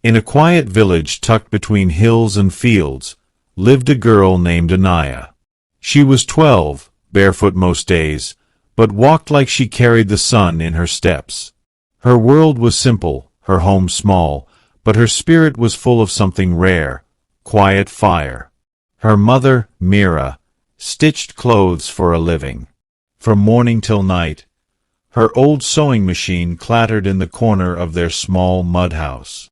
In a quiet village tucked between hills and fields, lived a girl named Anaya. She was 12, barefoot most days, but walked like she carried the sun in her steps. Her world was simple, her home small, but her spirit was full of something rare, quiet fire. Her mother, Mira, stitched clothes for a living. From morning till night, her old sewing machine clattered in the corner of their small mud house.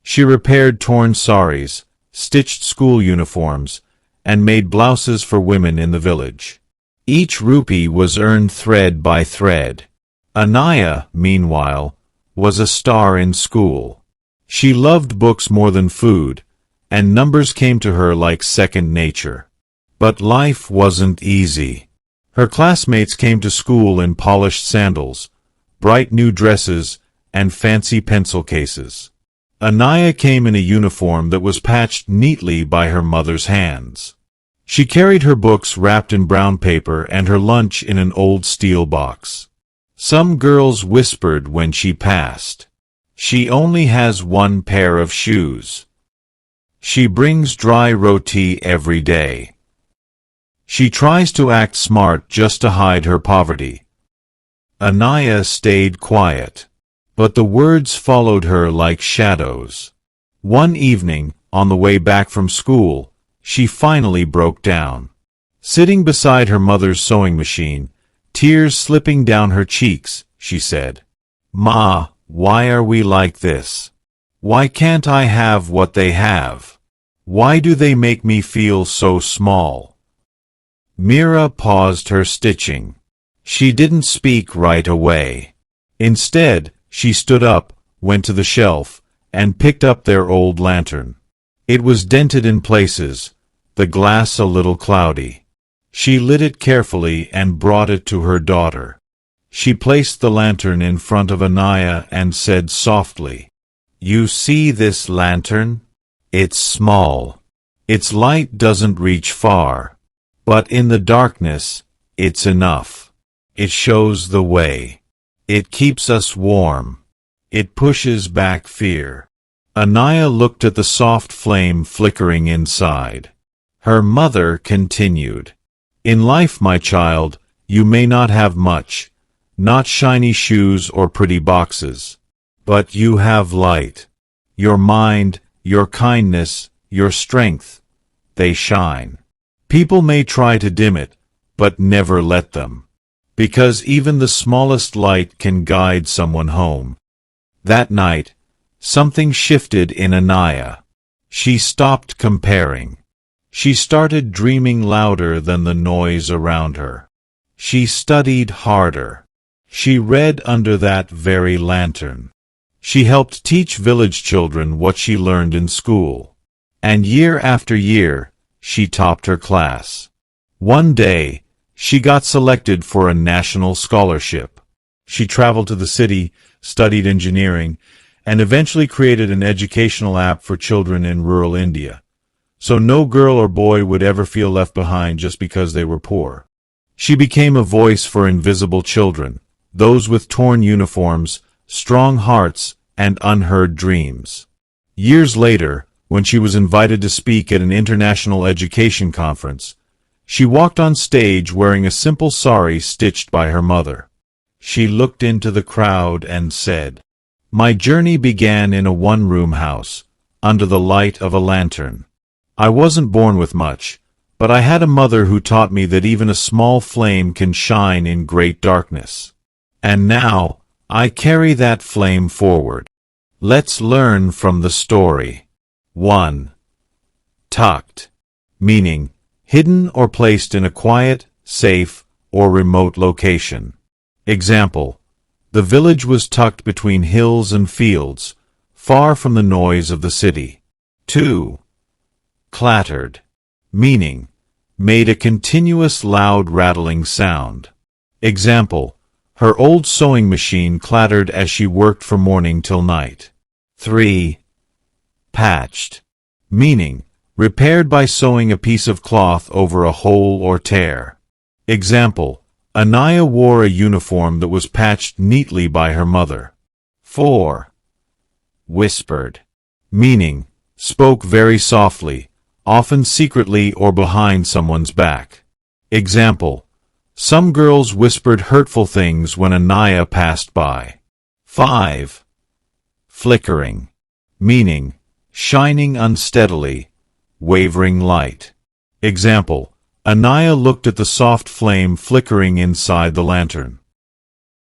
She repaired torn saris, stitched school uniforms, and made blouses for women in the village. Each rupee was earned thread by thread. Anaya, meanwhile, was a star in school. She loved books more than food, and numbers came to her like second nature. But life wasn't easy. Her classmates came to school in polished sandals, bright new dresses, and fancy pencil cases. Anaya came in a uniform that was patched neatly by her mother's hands. She carried her books wrapped in brown paper and her lunch in an old steel box. Some girls whispered when she passed, "She only has one pair of shoes. She brings dry roti every day. She tries to act smart just to hide her poverty." Anaya stayed quiet, but the words followed her like shadows. One evening, on the way back from school, she finally broke down. Sitting beside her mother's sewing machine, tears slipping down her cheeks, she said, "Ma, why are we like this? Why can't I have what they have? Why do they make me feel so small?" Mira paused her stitching. She didn't speak right away. Instead, she stood up, went to the shelf, and picked up their old lantern. It was dented in places, the glass a little cloudy. She lit it carefully and brought it to her daughter. She placed the lantern in front of Anaya and said softly, "You see this lantern? It's small. Its light doesn't reach far. But in the darkness, it's enough. It shows the way. It keeps us warm. It pushes back fear." Anaya looked at the soft flame flickering inside. Her mother continued, "In life, my child, you may not have much, not shiny shoes or pretty boxes. But you have light. Your mind, your kindness, your strength, they shine. People may try to dim it, but never let them. Because even the smallest light can guide someone home." That night, something shifted in Anaya. She stopped comparing. She started dreaming louder than the noise around her. She studied harder. She read under that very lantern. She helped teach village children what she learned in school. And year after year, she topped her class. One day, she got selected for a national scholarship. She traveled to the city, studied engineering, and eventually created an educational app for children in rural India, so no girl or boy would ever feel left behind just because they were poor. She became a voice for invisible children, those with torn uniforms, strong hearts, and unheard dreams. Years later, when she was invited to speak at an international education conference, she walked on stage wearing a simple sari stitched by her mother. She looked into the crowd and said, "My journey began in a one-room house, under the light of a lantern. I wasn't born with much, but I had a mother who taught me that even a small flame can shine in great darkness. And now, I carry that flame forward." Let's learn from the story. 1. Tucked, meaning hidden or placed in a quiet, safe, or remote location. Example: the village was tucked between hills and fields, far from the noise of the city. 2. Clattered, meaning made a continuous loud rattling sound. Example: her old sewing machine clattered as she worked from morning till night. 3. Patched, meaning repaired by sewing a piece of cloth over a hole or tear. Example: Anaya wore a uniform that was patched neatly by her mother. 4. Whispered, meaning spoke very softly, often secretly or behind someone's back. Example: some girls whispered hurtful things when Anaya passed by. 5. Flickering, meaning shining unsteadily, wavering light. Example: Anaya looked at the soft flame flickering inside the lantern.